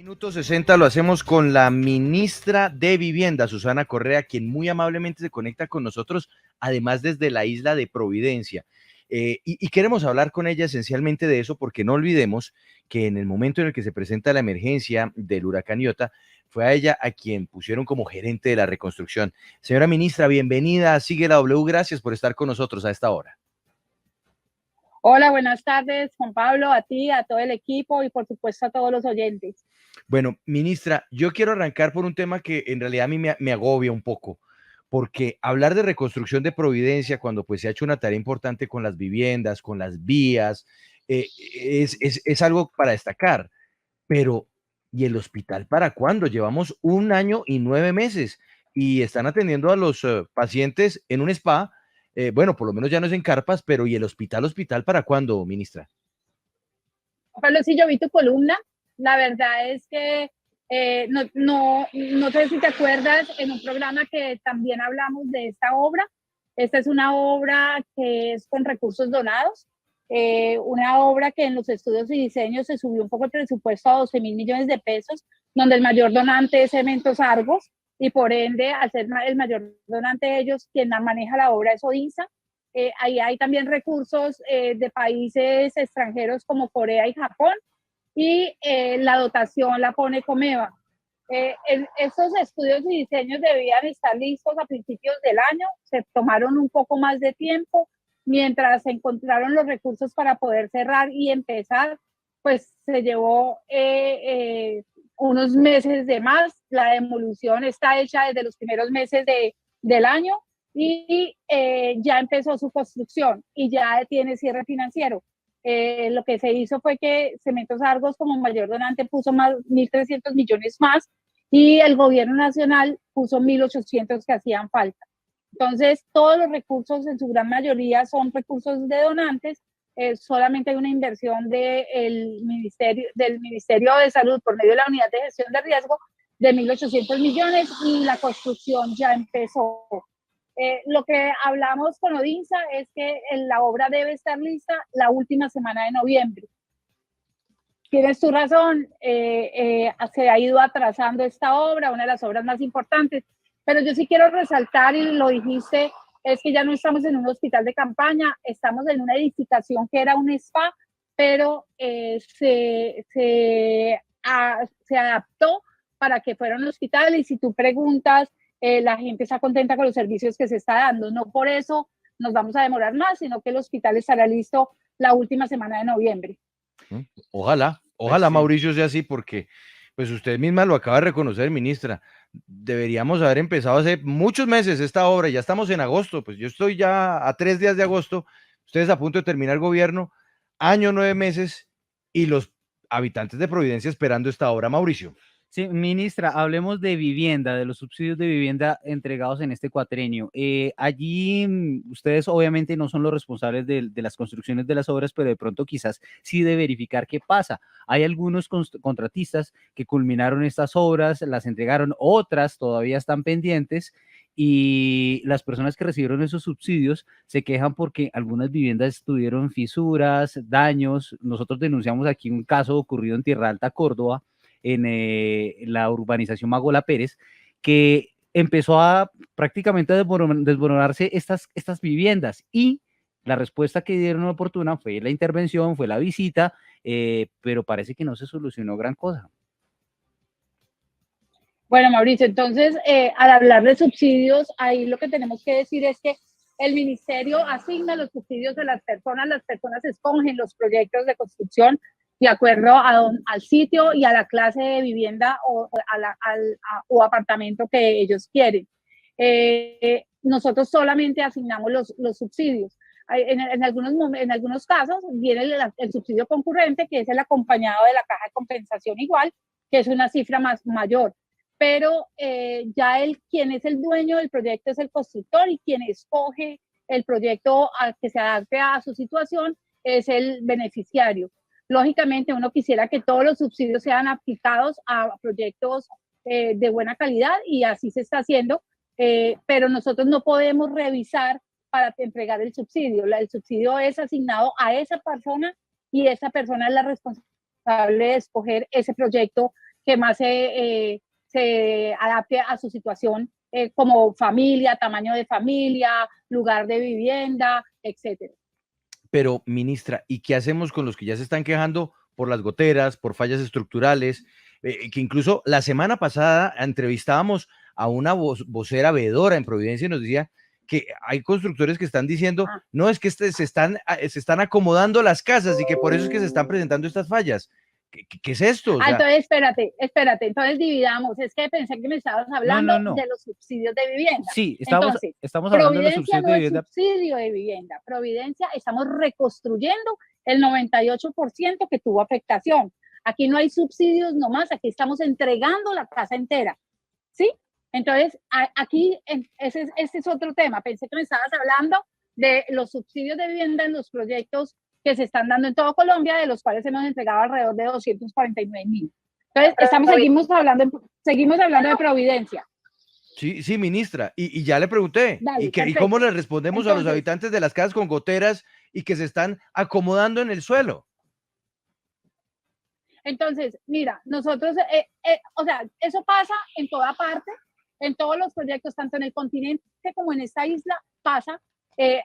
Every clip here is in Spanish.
Minuto 60 lo hacemos con la ministra de Vivienda, Susana Correa, quien muy amablemente se conecta con nosotros, además desde la isla de Providencia. Y queremos hablar con ella esencialmente de eso, porque no olvidemos que en el momento en el que se presenta la emergencia del huracán Iota, fue a ella a quien pusieron como gerente de la reconstrucción. Señora ministra, bienvenida a Sigue la W, gracias por estar con nosotros a esta hora. Hola, buenas tardes, Juan Pablo, a ti, a todo el equipo y por supuesto a todos los oyentes. Bueno, ministra, yo quiero arrancar por un tema que en realidad a mí me agobia un poco, porque hablar de reconstrucción de Providencia cuando pues se ha hecho una tarea importante con las viviendas, con las vías, es algo para destacar, pero ¿y el hospital para cuándo? Llevamos 1 año y 9 meses y están atendiendo a los pacientes en un spa, bueno, por lo menos ya no es en carpas, pero ¿y el hospital para cuándo, ministra? Pablo, sí, yo vi tu columna. La verdad es que no sé si te acuerdas en un programa que también hablamos de esta obra. Esta es una obra que es con recursos donados, una obra que en los estudios y diseños se subió un poco el presupuesto a 12.000 millones de pesos, donde el mayor donante es Cementos Argos y por ende, al ser el mayor donante de ellos, quien maneja la obra es Odinsa. Ahí hay también recursos de países extranjeros como Corea y Japón y la dotación la pone Comeva. Estos estudios y diseños debían estar listos a principios del año, se tomaron un poco más de tiempo, mientras se encontraron los recursos para poder cerrar y empezar, pues se llevó unos meses de más, la demolición está hecha desde los primeros meses del año y ya empezó su construcción y ya tiene cierre financiero. Lo que se hizo fue que Cementos Argos como mayor donante puso más 1.300 millones más y el gobierno nacional puso 1.800 que hacían falta. Entonces, todos los recursos en su gran mayoría son recursos de donantes, solamente hay una inversión del Ministerio de Salud por medio de la Unidad de Gestión de Riesgo de 1.800 millones y la construcción ya empezó. Lo que hablamos con Odinsa es que la obra debe estar lista la última semana de noviembre. Tienes tu razón, se ha ido atrasando esta obra, una de las obras más importantes, pero yo sí quiero resaltar, y lo dijiste, es que ya no estamos en un hospital de campaña, estamos en una edificación que era un spa, pero se adaptó para que fuera un hospital y si tú preguntas, la gente está contenta con los servicios que se está dando. No por eso nos vamos a demorar más, sino que el hospital estará listo la última semana de noviembre. Ojalá, ojalá Pues sí. Mauricio sea así, porque pues usted misma lo acaba de reconocer, ministra. Deberíamos haber empezado hace muchos meses esta obra, ya estamos en agosto, pues yo estoy ya a 3 días de agosto, ustedes a punto de terminar el gobierno, 1 año 9 meses, y los habitantes de Providencia esperando esta obra, Mauricio. Sí, ministra, hablemos de vivienda, de los subsidios de vivienda entregados en este cuatrenio. Allí ustedes obviamente no son los responsables de las construcciones de las obras, pero de pronto quizás sí de verificar qué pasa. Hay algunos contratistas que culminaron estas obras, las entregaron, otras todavía están pendientes y las personas que recibieron esos subsidios se quejan porque algunas viviendas tuvieron fisuras, daños. Nosotros denunciamos aquí un caso ocurrido en Tierra Alta, Córdoba, en la urbanización Magola Pérez, que empezó a prácticamente desmoronarse estas viviendas y la respuesta que dieron oportuna fue la intervención, fue la visita, pero parece que no se solucionó gran cosa. Bueno, Mauricio, entonces, al hablar de subsidios, ahí lo que tenemos que decir es que el ministerio asigna los subsidios a las personas escogen los proyectos de construcción de acuerdo al sitio y a la clase de vivienda o apartamento que ellos quieren. Nosotros solamente asignamos los subsidios. En algunos casos viene el subsidio concurrente, que es el acompañado de la caja de compensación igual, que es una cifra mayor. Pero ya quien es el dueño del proyecto es el constructor y quien escoge el proyecto que se adapte a su situación es el beneficiario. Lógicamente, uno quisiera que todos los subsidios sean aplicados a proyectos de buena calidad y así se está haciendo, pero nosotros no podemos revisar para entregar el subsidio. El subsidio es asignado a esa persona y esa persona es la responsable de escoger ese proyecto que más se adapte a su situación como familia, tamaño de familia, lugar de vivienda, etcétera. Pero, ministra, ¿y qué hacemos con los que ya se están quejando por las goteras, por fallas estructurales? Que incluso la semana pasada entrevistábamos a una vocera veedora en Providencia y nos decía que hay constructores que están diciendo, no, es que se están acomodando las casas y que por eso es que se están presentando estas fallas. ¿Qué es esto? O sea, entonces, espérate, entonces dividamos. Es que pensé que me estabas hablando de los subsidios de vivienda. Sí, estamos hablando de los subsidios de vivienda. Subsidio de vivienda. Providencia, estamos reconstruyendo el 98% que tuvo afectación. Aquí no hay subsidios nomás, aquí estamos entregando la casa entera, ¿sí? Entonces, aquí, este es otro tema. Pensé que me estabas hablando de los subsidios de vivienda en los proyectos que se están dando en todo Colombia, de los cuales hemos entregado alrededor de 249.000. Entonces, seguimos hablando de Providencia. Sí, ministra, y ya le pregunté, Dale, ¿y cómo le respondemos a los habitantes de las casas con goteras y que se están acomodando en el suelo? Entonces, mira, nosotros, o sea, eso pasa en toda parte, en todos los proyectos, tanto en el continente como en esta isla, pasa.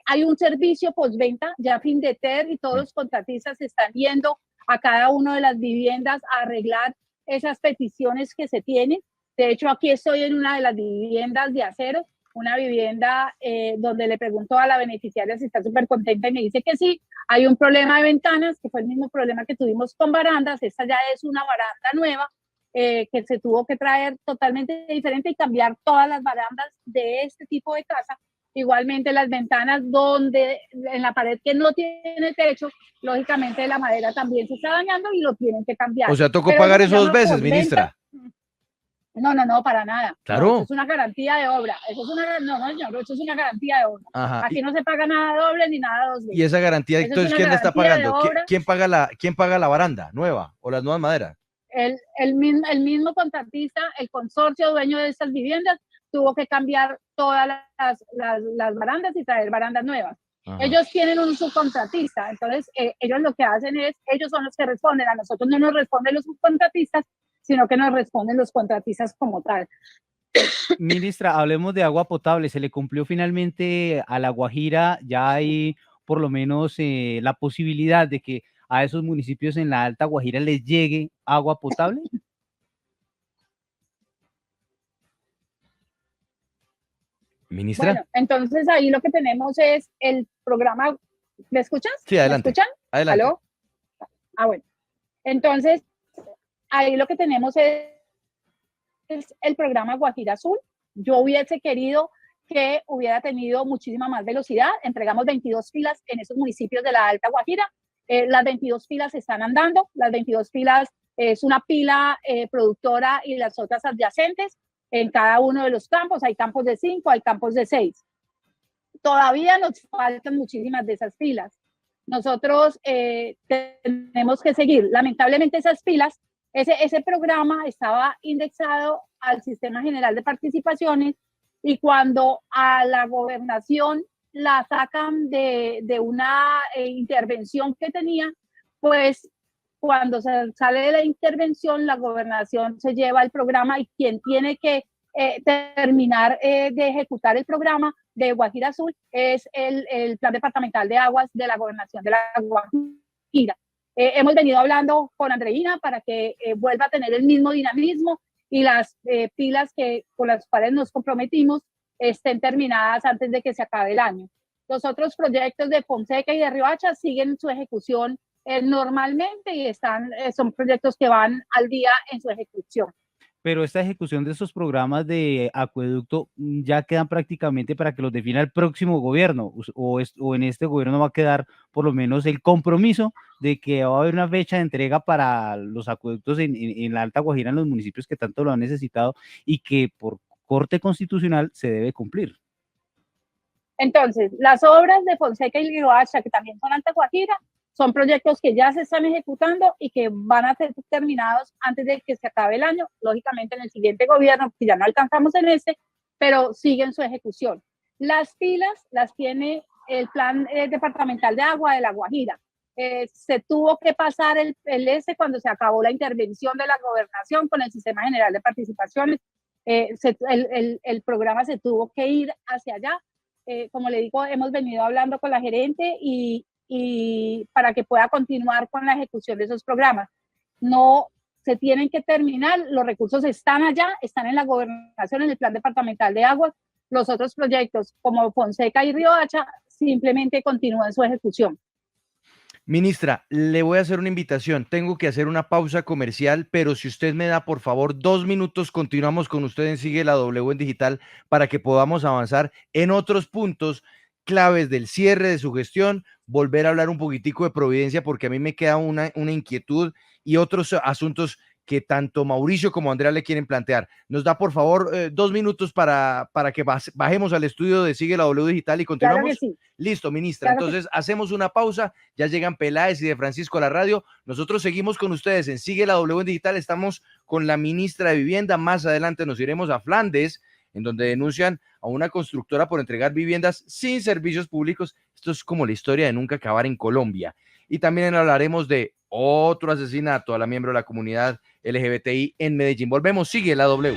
Hay un servicio postventa, ya Findeter y todos los contratistas están yendo a cada una de las viviendas a arreglar esas peticiones que se tienen. De hecho, aquí estoy en una de las viviendas de acero, una vivienda donde le pregunto a la beneficiaria si está súper contenta y me dice que sí. Hay un problema de ventanas, que fue el mismo problema que tuvimos con barandas. Esta ya es una baranda nueva que se tuvo que traer totalmente diferente y cambiar todas las barandas de este tipo de casa. Igualmente las ventanas donde en la pared que no tiene techo, lógicamente la madera también se está dañando y lo tienen que cambiar. O sea, tocó pagar eso 2 veces, ministra. No, para nada. Claro. No, eso es una garantía de obra. Eso es una garantía de obra. Ajá. Aquí no se paga nada doble ni nada dos veces. ¿Y esa garantía, entonces, quién la está pagando? ¿Quién paga la baranda nueva o las nuevas maderas? El mismo contratista, el consorcio dueño de estas viviendas, tuvo que cambiar todas las barandas y traer barandas nuevas. Ajá. Ellos tienen un subcontratista, entonces ellos lo que hacen es, ellos son los que responden, a nosotros no nos responden los subcontratistas, sino que nos responden los contratistas como tal. Ministra, hablemos de agua potable. ¿Se le cumplió finalmente a La Guajira? ¿Ya hay por lo menos la posibilidad de que a esos municipios en la Alta Guajira les llegue agua potable? Ministra. Bueno, entonces ahí lo que tenemos es el programa. ¿Me escuchas? Sí, adelante. ¿Me escuchan? Adelante. ¿Aló? Bueno. Entonces, ahí lo que tenemos es el programa Guajira Azul. Yo hubiese querido que hubiera tenido muchísima más velocidad. Entregamos 22 filas en esos municipios de la Alta Guajira. Las 22 filas están andando. Las 22 filas es una pila productora y las otras adyacentes en cada uno de los campos. Hay campos de 5, hay campos de 6. Todavía nos faltan muchísimas de esas filas. Nosotros tenemos que seguir. Lamentablemente esas filas, ese programa estaba indexado al Sistema General de Participaciones y cuando a la gobernación la sacan de una intervención que tenía, pues cuando se sale de la intervención, la gobernación se lleva el programa y quien tiene que terminar de ejecutar el programa de Guajira Azul es el Plan Departamental de Aguas de la Gobernación de la Guajira. Hemos venido hablando con Andreina para que vuelva a tener el mismo dinamismo y las pilas con las cuales nos comprometimos estén terminadas antes de que se acabe el año. Los otros proyectos de Fonseca y de Riohacha siguen su ejecución normalmente y son proyectos que van al día en su ejecución. Pero esta ejecución de esos programas de acueducto ya quedan prácticamente para que los defina el próximo gobierno, o en este gobierno va a quedar por lo menos el compromiso de que va a haber una fecha de entrega para los acueductos en la Alta Guajira, en los municipios que tanto lo han necesitado y que por corte constitucional se debe cumplir. Entonces, las obras de Fonseca y Riohacha, que también son Alta Guajira, son proyectos que ya se están ejecutando y que van a ser terminados antes de que se acabe el año, lógicamente en el siguiente gobierno, que ya no alcanzamos en este, pero siguen su ejecución. Las pilas las tiene el Plan Departamental de Agua de La Guajira. se tuvo que pasar el cuando se acabó la intervención de la gobernación con el Sistema General de Participaciones. El programa se tuvo que ir hacia allá. Como le digo, hemos venido hablando con la gerente y para que pueda continuar con la ejecución de esos programas. No se tienen que terminar, los recursos están allá, están en la gobernación, en el Plan Departamental de Aguas. Los otros proyectos como Fonseca y Riohacha simplemente continúan su ejecución. Ministra, le voy a hacer una invitación. Tengo que hacer una pausa comercial, pero si usted me da, por favor, 2 minutos, continuamos con usted en Sigue la W en Digital para que podamos avanzar en otros puntos claves del cierre de su gestión, volver a hablar un poquitico de Providencia, porque a mí me queda una inquietud y otros asuntos que tanto Mauricio como Andrea le quieren plantear. Nos da, por favor, 2 minutos para que bajemos al estudio de Sigue la W Digital y continuamos. Claro que sí. Listo, ministra. Claro. Entonces, hacemos una pausa. Ya llegan Peláez y de Francisco a la radio. Nosotros seguimos con ustedes en Sigue la W Digital. Estamos con la ministra de Vivienda. Más adelante nos iremos a Flandes, en donde denuncian a una constructora por entregar viviendas sin servicios públicos. Esto es como la historia de nunca acabar en Colombia. Y también hablaremos de otro asesinato a la miembro de la comunidad LGBTI en Medellín. Volvemos, Sigue la W.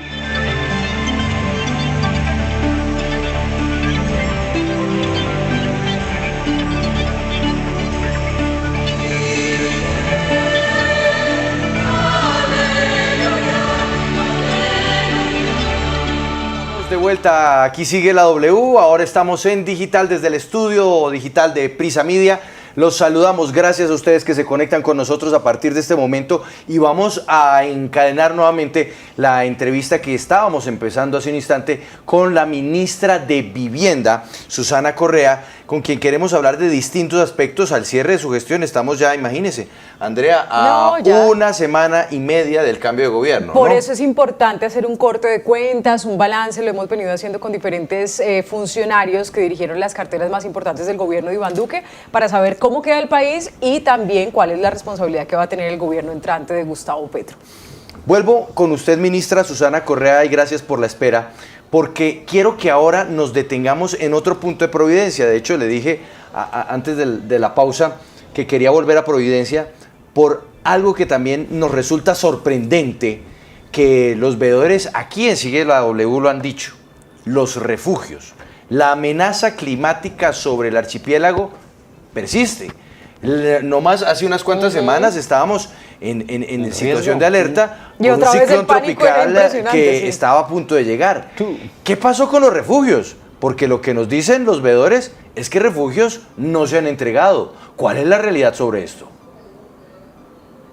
De vuelta, aquí Sigue la W, ahora estamos en digital desde el estudio digital de Prisa Media. Los saludamos, gracias a ustedes que se conectan con nosotros a partir de este momento y vamos a encadenar nuevamente la entrevista que estábamos empezando hace un instante con la ministra de Vivienda, Susana Correa, con quien queremos hablar de distintos aspectos al cierre de su gestión. Estamos ya, imagínense, Andrea, a una semana y media del cambio de gobierno. Por eso es importante hacer un corte de cuentas, un balance, lo hemos venido haciendo con diferentes funcionarios que dirigieron las carteras más importantes del gobierno de Iván Duque, para saber cómo queda el país y también cuál es la responsabilidad que va a tener el gobierno entrante de Gustavo Petro. Vuelvo con usted, ministra Susana Correa, y gracias por la espera, porque quiero que ahora nos detengamos en otro punto de Providencia. De hecho, le dije antes de la pausa que quería volver a Providencia por algo que también nos resulta sorprendente, que los veedores aquí en Sigue la W lo han dicho: los refugios. La amenaza climática sobre el archipiélago persiste. No más hace unas cuantas semanas estábamos en situación de alerta por un ciclón tropical que estaba a punto de llegar. ¿Qué pasó con los refugios? Porque lo que nos dicen los veedores es que refugios no se han entregado. ¿Cuál es la realidad sobre esto?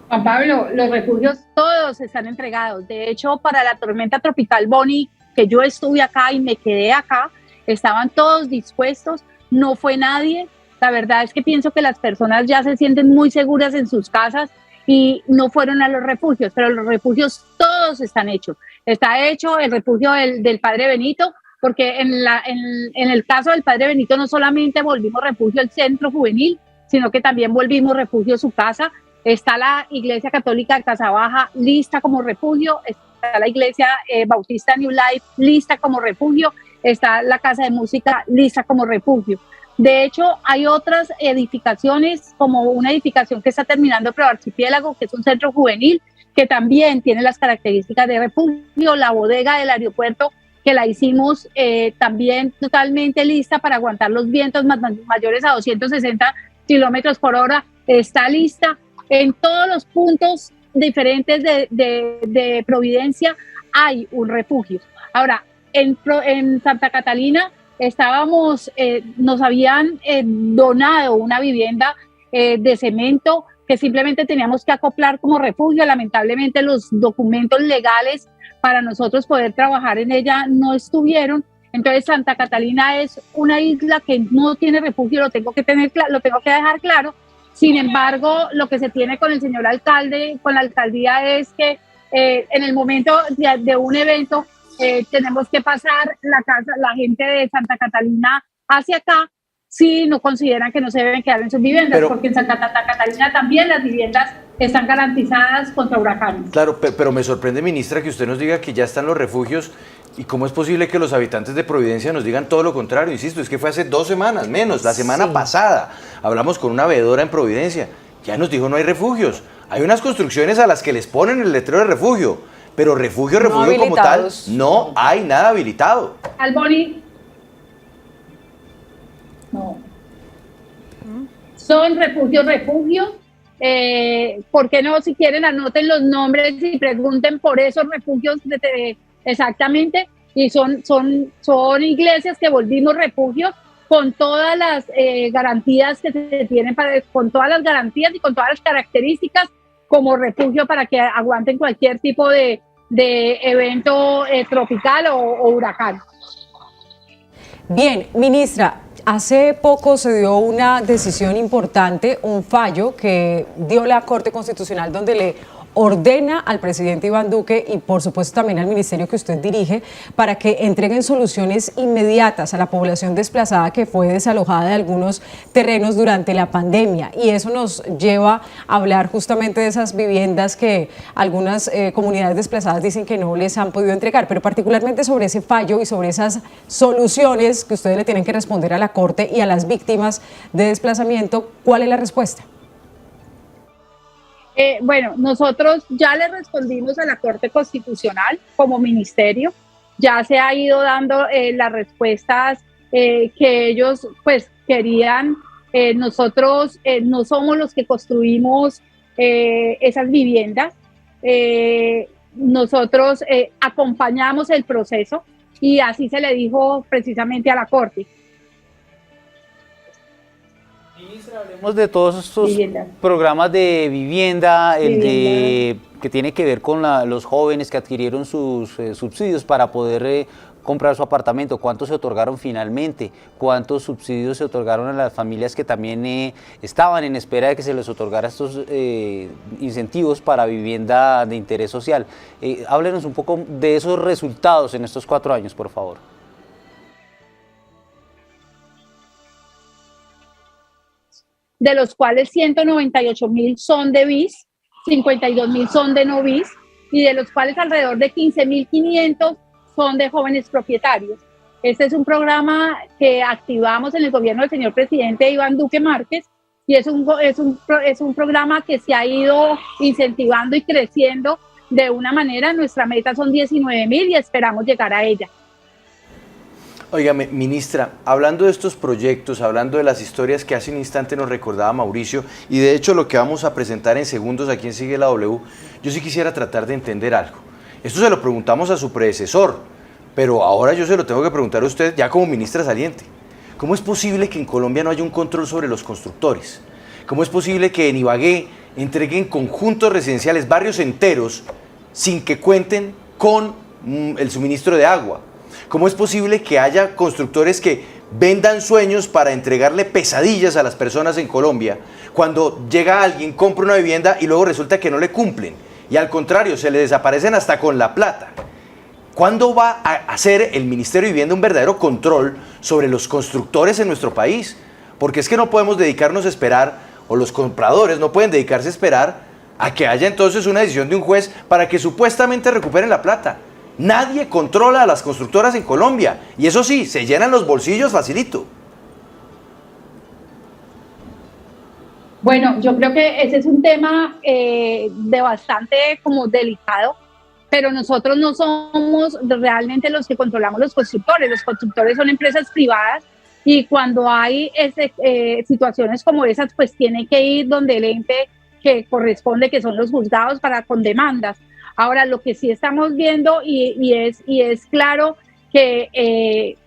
Juan Pablo, los refugios todos están entregados. De hecho, para la tormenta tropical Bonnie, que yo estuve acá y me quedé acá, estaban todos dispuestos, no fue nadie. La verdad es que pienso que las personas ya se sienten muy seguras en sus casas y no fueron a los refugios, pero los refugios todos están hechos. Está hecho el refugio del Padre Benito, porque en el caso del Padre Benito no solamente volvimos refugio el centro juvenil, sino que también volvimos refugio su casa. Está la Iglesia Católica de Casabaja lista como refugio, está la Iglesia Bautista New Life lista como refugio, está la Casa de Música lista como refugio. De hecho, hay otras edificaciones, como una edificación que está terminando Pro Archipiélago, que es un centro juvenil, que también tiene las características de refugio, la bodega del aeropuerto, que la hicimos también totalmente lista para aguantar los vientos mayores a 260 kilómetros por hora, está lista. En todos los puntos diferentes de Providencia hay un refugio. Ahora, en Santa Catalina nos habían donado una vivienda de cemento que simplemente teníamos que acoplar como refugio. Lamentablemente los documentos legales para nosotros poder trabajar en ella no estuvieron. Entonces Santa Catalina es una isla que no tiene refugio, lo tengo que dejar claro. Sin embargo, lo que se tiene con el señor alcalde, con la alcaldía, es que en el momento de un evento tenemos que pasar la gente de Santa Catalina hacia acá, si no consideran que no se deben quedar en sus viviendas, porque en Santa Catalina también las viviendas están garantizadas contra huracanes. Claro, pero me sorprende, ministra, que usted nos diga que ya están los refugios ¿Y cómo es posible que los habitantes de Providencia nos digan todo lo contrario? Insisto, es que fue hace 2 semanas, menos, la semana pasada. Hablamos con una veedora en Providencia, ya nos dijo no hay refugios. Hay unas construcciones a las que les ponen el letrero de refugio, pero refugio como tal, no hay nada habilitado. Alboni, no. Son refugios. ¿Por qué no, si quieren, anoten los nombres y pregunten por esos refugios exactamente? Y son iglesias que volvimos refugios con todas las garantías que se tienen, con todas las garantías y con todas las características como refugio para que aguanten cualquier tipo de evento tropical o huracán. Bien, ministra, hace poco se dio una decisión importante, un fallo que dio la Corte Constitucional donde le ordena al presidente Iván Duque y por supuesto también al ministerio que usted dirige para que entreguen soluciones inmediatas a la población desplazada que fue desalojada de algunos terrenos durante la pandemia. Y eso nos lleva a hablar justamente de esas viviendas que algunas comunidades desplazadas dicen que no les han podido entregar, pero particularmente sobre ese fallo y sobre esas soluciones que ustedes le tienen que responder a la Corte y a las víctimas de desplazamiento. ¿Cuál es la respuesta? Bueno, nosotros ya le respondimos a la Corte Constitucional como ministerio, ya se ha ido dando las respuestas que ellos pues querían. Nosotros no somos los que construimos esas viviendas, nosotros acompañamos el proceso y así se le dijo precisamente a la Corte. Ministra, hablemos de todos estos programas de vivienda, que tiene que ver con los jóvenes que adquirieron sus subsidios para poder comprar su apartamento. ¿Cuántos se otorgaron finalmente? ¿Cuántos subsidios se otorgaron a las familias que también estaban en espera de que se les otorgara estos incentivos para vivienda de interés social? Háblenos un poco de esos resultados en estos 4 años, por favor. De los cuales 198.000 son de BIS, 52.000 son de no BIS, y de los cuales alrededor de 15.500 son de jóvenes propietarios. Este es un programa que activamos en el gobierno del señor presidente Iván Duque Márquez, y es un programa que se ha ido incentivando y creciendo de una manera. Nuestra meta son 19.000 y esperamos llegar a ella. Óigame, ministra, hablando de estos proyectos, hablando de las historias que hace un instante nos recordaba Mauricio, y de hecho lo que vamos a presentar en segundos aquí en Sigue la W, yo sí quisiera tratar de entender algo. Esto se lo preguntamos a su predecesor, pero ahora yo se lo tengo que preguntar a usted ya como ministra saliente. ¿Cómo es posible que en Colombia no haya un control sobre los constructores? ¿Cómo es posible que en Ibagué entreguen conjuntos residenciales, barrios enteros, sin que cuenten con el suministro de agua? ¿Cómo es posible que haya constructores que vendan sueños para entregarle pesadillas a las personas en Colombia cuando llega alguien, compra una vivienda y luego resulta que no le cumplen? Y al contrario, se le desaparecen hasta con la plata. ¿Cuándo va a hacer el Ministerio de Vivienda un verdadero control sobre los constructores en nuestro país? Porque es que no podemos dedicarnos a esperar, o los compradores no pueden dedicarse a esperar a que haya entonces una decisión de un juez para que supuestamente recuperen la plata. Nadie controla a las constructoras en Colombia y eso sí, se llenan los bolsillos facilito. Bueno, yo creo que ese es un tema de bastante como delicado, pero nosotros no somos realmente los que controlamos los constructores son empresas privadas y cuando hay situaciones como esas, pues tiene que ir donde el ente que corresponde, que son los juzgados con demandas. Ahora, lo que sí estamos viendo y es claro que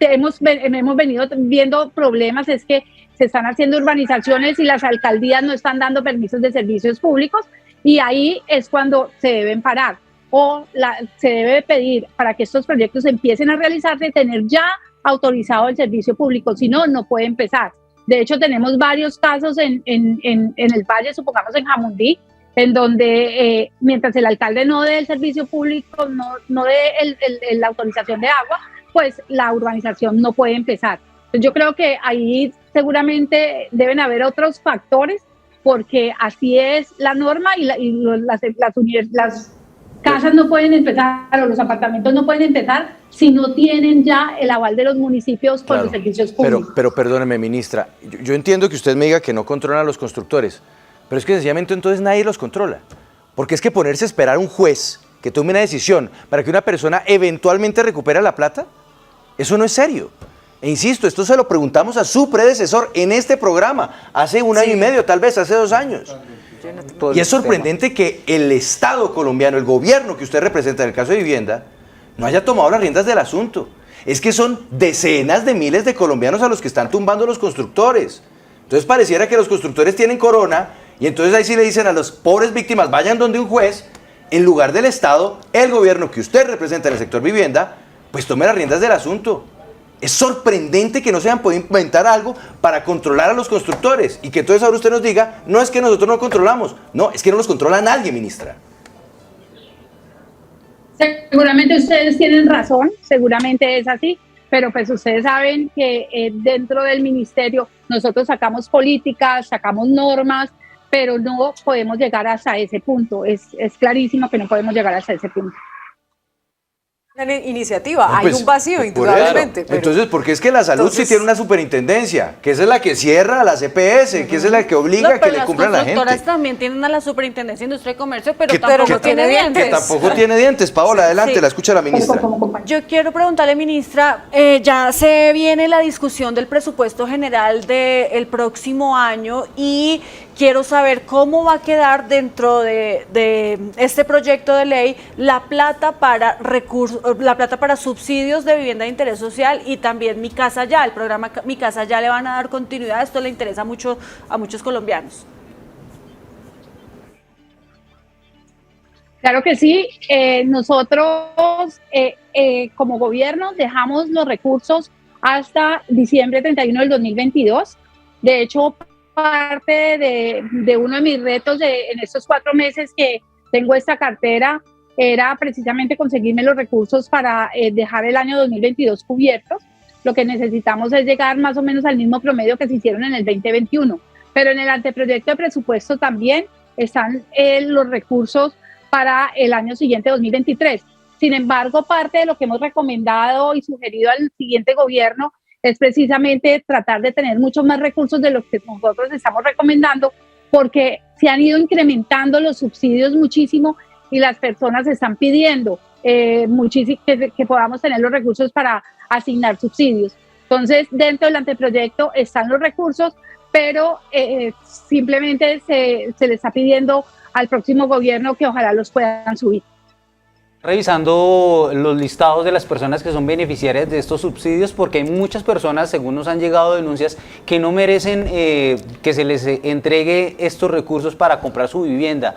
hemos venido viendo problemas es que se están haciendo urbanizaciones y las alcaldías no están dando permisos de servicios públicos y ahí es cuando se deben parar o se debe pedir para que estos proyectos empiecen a realizarse, tener ya autorizado el servicio público, si no, no puede empezar. De hecho, tenemos varios casos en el Valle, supongamos en Jamundí, en donde mientras el alcalde no dé el servicio público, no dé la autorización de agua, pues la urbanización no puede empezar. Entonces yo creo que ahí seguramente deben haber otros factores, porque así es la norma y las casas no pueden empezar o los apartamentos no pueden empezar si no tienen ya el aval de los municipios por los servicios públicos. Pero perdóneme, ministra, yo entiendo que usted me diga que no controlan a los constructores, pero es que sencillamente entonces nadie los controla. Porque es que ponerse a esperar a un juez que tome una decisión para que una persona eventualmente recupere la plata, eso no es serio. E insisto, esto se lo preguntamos a su predecesor en este programa, hace un año y medio, tal vez hace 2 años. Y es sorprendente que el Estado colombiano, el gobierno que usted representa en el caso de vivienda, no haya tomado las riendas del asunto. Es que son decenas de miles de colombianos a los que están tumbando los constructores. Entonces pareciera que los constructores tienen corona y entonces ahí sí le dicen a las pobres víctimas, vayan donde un juez, en lugar del Estado, el gobierno que usted representa en el sector vivienda, pues tome las riendas del asunto. Es sorprendente que no se hayan podido inventar algo para controlar a los constructores y que entonces ahora usted nos diga, no es que nosotros no controlamos, no, es que no los controla nadie, ministra. Seguramente ustedes tienen razón, seguramente es así, pero pues ustedes saben que dentro del ministerio nosotros sacamos políticas, sacamos normas, pero no podemos llegar hasta ese punto, es clarísimo que no podemos llegar hasta ese punto. Iniciativa, No, hay pues, un vacío, indudablemente. Pero... Entonces, porque es que la salud sí tiene una superintendencia, que esa es la que cierra a la CPS, que esa es la que obliga a que le cumplan a la gente. Las constructoras también tienen a la Superintendencia de Industria y Comercio, pero Que tampoco no tiene dientes. Que tampoco tiene dientes. Paola, adelante, la escucha la ministra. Yo quiero preguntarle, ministra, ya se viene la discusión del presupuesto general del próximo año y quiero saber cómo va a quedar dentro de este proyecto de ley la plata para subsidios de vivienda de interés social y también Mi Casa Ya. El programa Mi Casa Ya le van a dar continuidad. Esto le interesa mucho a muchos colombianos. Claro que sí. Nosotros como gobierno dejamos los recursos hasta diciembre 31 del 2022. De hecho, parte de uno de mis retos en estos 4 meses que tengo esta cartera era precisamente conseguirme los recursos para dejar el año 2022 cubiertos. Lo que necesitamos es llegar más o menos al mismo promedio que se hicieron en el 2021. Pero en el anteproyecto de presupuesto también están los recursos para el año siguiente, 2023. Sin embargo, parte de lo que hemos recomendado y sugerido al siguiente gobierno es precisamente tratar de tener muchos más recursos de los que nosotros estamos recomendando, porque se han ido incrementando los subsidios muchísimo y las personas están pidiendo muchísimo que podamos tener los recursos para asignar subsidios. Entonces, dentro del anteproyecto están los recursos, pero simplemente se le está pidiendo al próximo gobierno que ojalá los puedan subir. Revisando los listados de las personas que son beneficiarias de estos subsidios, porque hay muchas personas, según nos han llegado denuncias, que no merecen que se les entregue estos recursos para comprar su vivienda.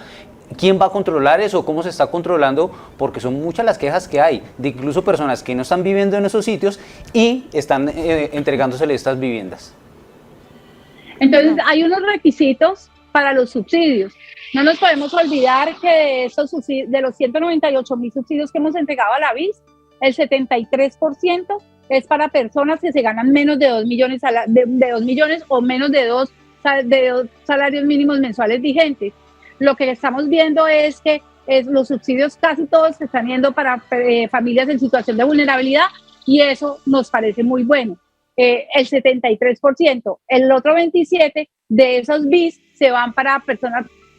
¿Quién va a controlar eso? ¿Cómo se está controlando? Porque son muchas las quejas que hay, de incluso personas que no están viviendo en esos sitios y están entregándosele estas viviendas. Entonces, hay unos requisitos para los subsidios. No nos podemos olvidar que de los 198.000 subsidios que hemos entregado a la BIS, el 73% es para personas que se ganan menos de 2 millones, de 2 millones o menos de dos salarios mínimos mensuales vigentes. Lo que estamos viendo es que los subsidios casi todos se están yendo para familias en situación de vulnerabilidad y eso nos parece muy bueno. El 73%, el otro 27% de esos BIS se van para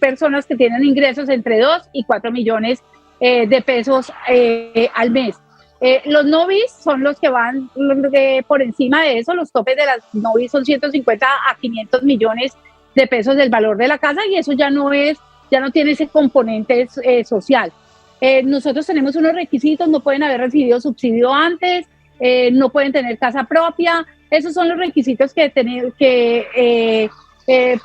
personas que tienen ingresos entre 2 y 4 millones de pesos al mes. Los no BIS son los que van por encima de eso. Los topes de las no BIS son 150 a 500 millones de pesos del valor de la casa y eso ya no tiene ese componente social. Nosotros tenemos unos requisitos, no pueden haber recibido subsidio antes, no pueden tener casa propia. Esos son los requisitos que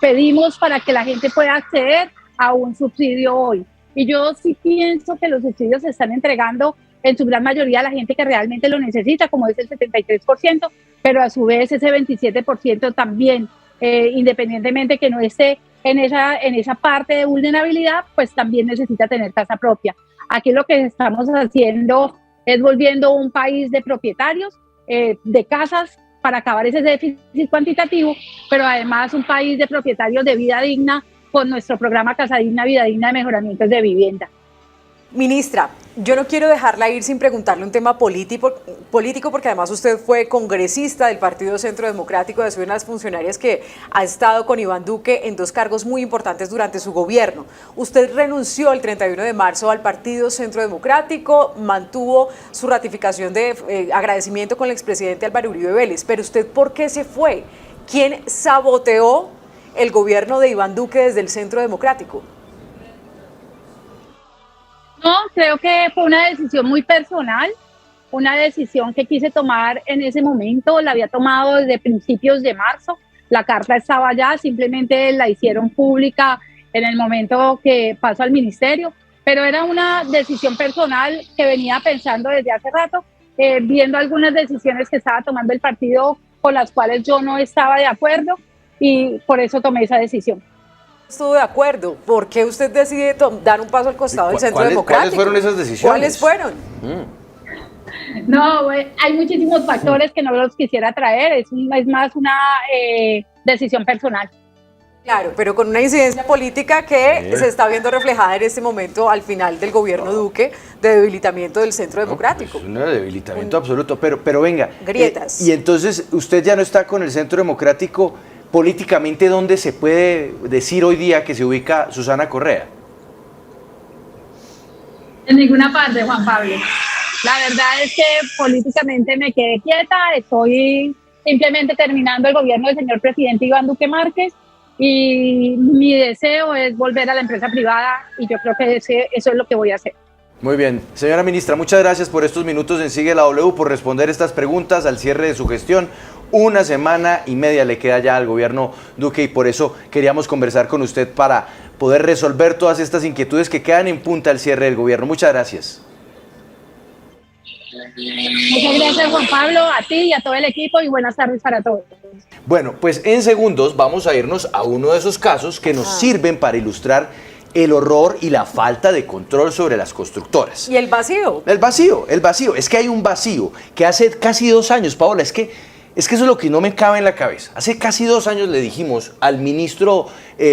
pedimos para que la gente pueda acceder a un subsidio hoy. Y yo sí pienso que los subsidios se están entregando en su gran mayoría a la gente que realmente lo necesita, como es el 73%, pero a su vez ese 27% también, independientemente que no esté en esa parte de vulnerabilidad, pues también necesita tener casa propia. Aquí lo que estamos haciendo es volviendo un país de propietarios, de casas, para acabar ese déficit cuantitativo, pero además un país de propietarios de vida digna con nuestro programa Casa Digna, Vida Digna de mejoramientos de vivienda. Ministra, yo no quiero dejarla ir sin preguntarle un tema político porque además usted fue congresista del Partido Centro Democrático, es una de las funcionarias que ha estado con Iván Duque en 2 cargos muy importantes durante su gobierno. Usted renunció el 31 de marzo al Partido Centro Democrático, mantuvo su ratificación de agradecimiento con el expresidente Álvaro Uribe Vélez, pero ¿usted por qué se fue? ¿Quién saboteó el gobierno de Iván Duque desde el Centro Democrático? No, creo que fue una decisión muy personal, una decisión que quise tomar en ese momento, la había tomado desde principios de marzo, la carta estaba allá, simplemente la hicieron pública en el momento que pasó al ministerio, pero era una decisión personal que venía pensando desde hace rato, viendo algunas decisiones que estaba tomando el partido con las cuales yo no estaba de acuerdo y por eso tomé esa decisión. Estuvo de acuerdo. ¿Por qué usted decide dar un paso al costado del Centro Democrático? ¿Cuáles fueron esas decisiones? ¿Cuáles fueron? No, hay muchísimos factores que no los quisiera traer, es más una decisión personal. Claro, pero con una incidencia política que se está viendo reflejada en este momento al final del gobierno Duque de debilitamiento del Centro Democrático. Pues un debilitamiento absoluto, pero venga. Grietas. Y entonces usted ya no está con el Centro Democrático. Políticamente, ¿dónde se puede decir hoy día que se ubica Susana Correa? En ninguna parte, Juan Pablo. La verdad es que políticamente me quedé quieta, estoy simplemente terminando el gobierno del señor presidente Iván Duque Márquez y mi deseo es volver a la empresa privada y yo creo que eso es lo que voy a hacer. Muy bien. Señora ministra, muchas gracias por estos minutos en Sigue la W, por responder estas preguntas al cierre de su gestión. 1 semana y media le queda ya al gobierno Duque y por eso queríamos conversar con usted para poder resolver todas estas inquietudes que quedan en punta al cierre del gobierno. Muchas gracias. Muchas gracias, Juan Pablo, a ti y a todo el equipo y buenas tardes para todos. Bueno, pues en segundos vamos a irnos a uno de esos casos que nos sirven para ilustrar el horror y la falta de control sobre las constructoras. ¿Y el vacío? El vacío. Es que hay un vacío que hace casi 2 años, Paola, es que eso es lo que no me cabe en la cabeza. Hace casi 2 años le dijimos al ministro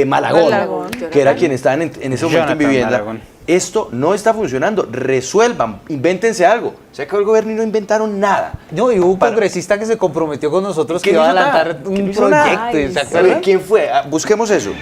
Malagón, que era quien estaba en ese momento en vivienda, Malagón. Esto no está funcionando, resuelvan, invéntense algo. Se acabó el gobierno y no inventaron nada. No, y hubo un congresista que se comprometió con nosotros que iba a adelantar un proyecto. ¿Quién fue? Busquemos eso.